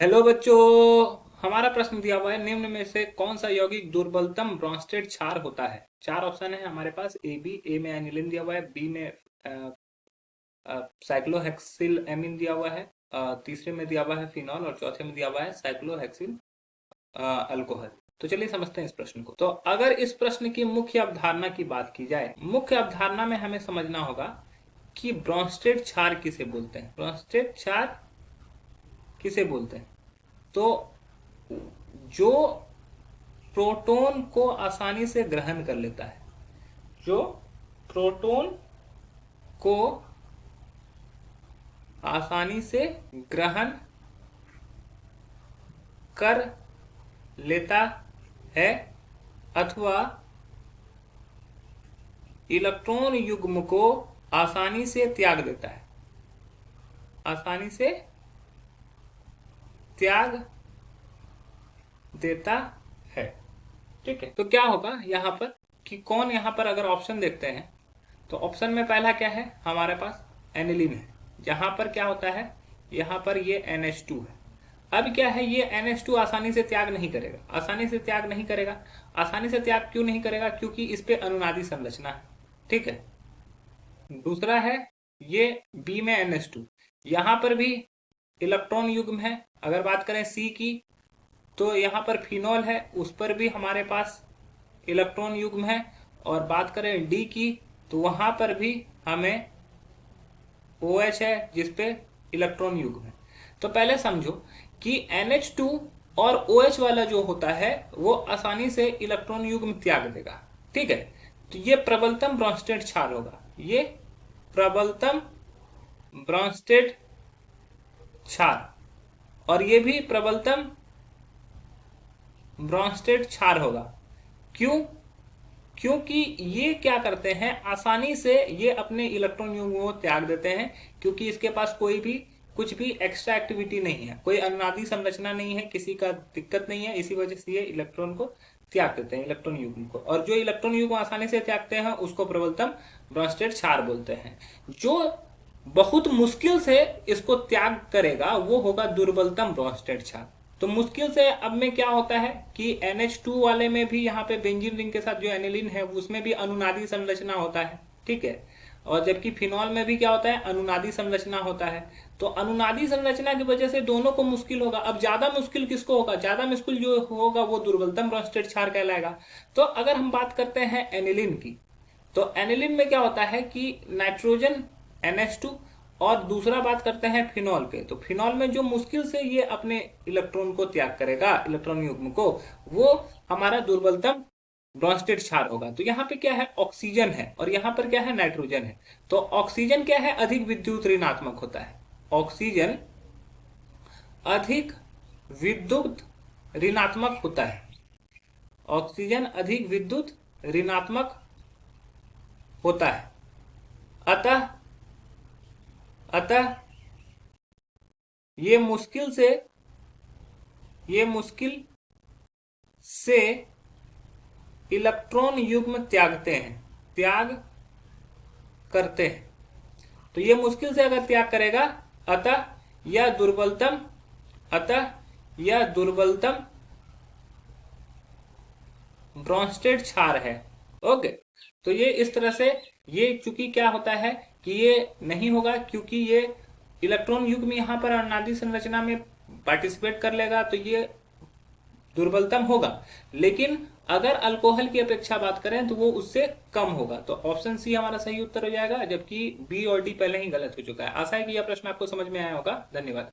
Hello बच्चों। हमारा प्रश्न दिया हुआ है, निम्न में से कौन सा यौगिक दुर्बलतम ब्रोंस्टेड क्षार होता है। चार ऑप्शन है हमारे पास। ए में एनिलीन दिया हुआ है, बी में साइक्लोहेक्सिल एमीन दिया हुआ है, तीसरे में दिया हुआ है फिनॉल और चौथे में दिया हुआ है साइक्लोहेक्सिल अल्कोहल। तो चलिए समझते हैं इस प्रश्न को। तो अगर इस प्रश्न की मुख्य अवधारणा की बात की जाए, मुख्य अवधारणा में हमें समझना होगा कि ब्रोंस्टेड क्षार किसे बोलते हैं। ब्रोंस्टेड क्षार किसे बोलते हैं? तो जो प्रोटॉन को आसानी से ग्रहण कर लेता है, जो प्रोटॉन को आसानी से ग्रहण कर लेता है अथवा इलेक्ट्रॉन युग्म को आसानी से त्याग देता है, आसानी से त्याग देता है। ठीक है, तो क्या होगा यहाँ पर कि कौन, यहाँ पर अगर ऑप्शन देखते हैं तो ऑप्शन में पहला क्या है हमारे पास, एनिलीन है। जहां पर क्या होता है, यहाँ पर ये NH2 है। अब क्या है, ये NH2 आसानी से त्याग नहीं करेगा, आसानी से त्याग नहीं करेगा। आसानी से त्याग क्यों नहीं करेगा? क्योंकि इस पे अनुनादी संरचना है। ठीक है। दूसरा है ये बी में NH2, यहां पर भी इलेक्ट्रॉन युग्म है। अगर बात करें सी की, तो यहाँ पर फिनॉल है, उस पर भी हमारे पास इलेक्ट्रॉन युग्म है। और बात करें डी की, तो वहां पर भी हमें OH है जिसपे इलेक्ट्रॉन युग्म है। तो पहले समझो कि NH2 और OH वाला जो होता है वो आसानी से इलेक्ट्रॉन युग्म त्याग देगा। ठीक है, तो ये प्रबलतम ब्रोंस्टेड क्षार होगा, ये प्रबलतम ब्रोंस्टेड क्षार। और ये भी प्रबलतम ब्रोंस्टेड क्षार होगा। क्यों? क्योंकि ये क्या करते हैं, आसानी से ये अपने इलेक्ट्रॉन युग्म को त्याग देते हैं, क्योंकि इसके पास कोई भी कुछ भी एक्स्ट्रा एक्टिविटी नहीं है, कोई अनुनादी संरचना नहीं है, किसी का दिक्कत नहीं है। इसी वजह से ये इलेक्ट्रॉन को त्याग देते हैं, इलेक्ट्रॉन युग्म को। और जो इलेक्ट्रॉन युग्म आसानी से त्यागते हैं उसको प्रबलतम ब्रोंस्टेड क्षार बोलते हैं। जो बहुत मुश्किल से इसको त्याग करेगा वो होगा दुर्बलतम ब्रोंस्टेड क्षार। तो मुश्किल से अब में क्या होता है कि NH2 वाले में भी यहाँ पे बेंजीन रिंग के साथ जो एनिलीन है उसमें भी अनुनादी संरचना होता है। ठीक है, और जबकि फिनॉल में भी क्या होता है, अनुनादी संरचना होता है। तो अनुनादी संरचना की वजह से दोनों को मुश्किल होगा। अब ज्यादा मुश्किल किसको होगा? ज्यादा मुश्किल जो होगा वो दुर्बलतम ब्रोंस्टेड क्षार कहलाएगा। तो अगर हम बात करते हैं एनिलीन की, तो एनिलीन में क्या होता है कि नाइट्रोजन NH2, और दूसरा बात करते हैं फिनॉल के, तो फिनॉल में जो मुश्किल से ये अपने इलेक्ट्रॉन को त्याग करेगा, इलेक्ट्रॉन युग्म को, वो हमारा दुर्बलतम ब्रोंस्टेड क्षार होगा। तो यहाँ पे क्या है, ऑक्सीजन है और यहाँ पर क्या है, नाइट्रोजन है। तो ऑक्सीजन क्या है, अधिक विद्युत ऋणात्मक होता है। ऑक्सीजन अधिक विद्युत ऋणात्मक होता है, ऑक्सीजन अधिक विद्युत ऋणात्मक होता है। अतः अतः ये मुश्किल से इलेक्ट्रॉन युग्म त्यागते हैं, त्याग करते हैं। तो ये मुश्किल से अगर त्याग करेगा, अतः यह दुर्बलतम अतः यह दुर्बलतम ब्रोंस्टेड क्षार है। ओके, तो ये इस तरह से, ये चूंकि क्या होता है कि ये नहीं होगा क्योंकि ये इलेक्ट्रॉन युग्म यहाँ पर अनुनादी संरचना में पार्टिसिपेट कर लेगा, तो ये दुर्बलतम होगा। लेकिन अगर अल्कोहल की अपेक्षा बात करें तो वो उससे कम होगा। तो ऑप्शन सी हमारा सही उत्तर हो जाएगा, जबकि बी और डी पहले ही गलत हो चुका है। आशा है कि यह प्रश्न आपको समझ में आया होगा। धन्यवाद।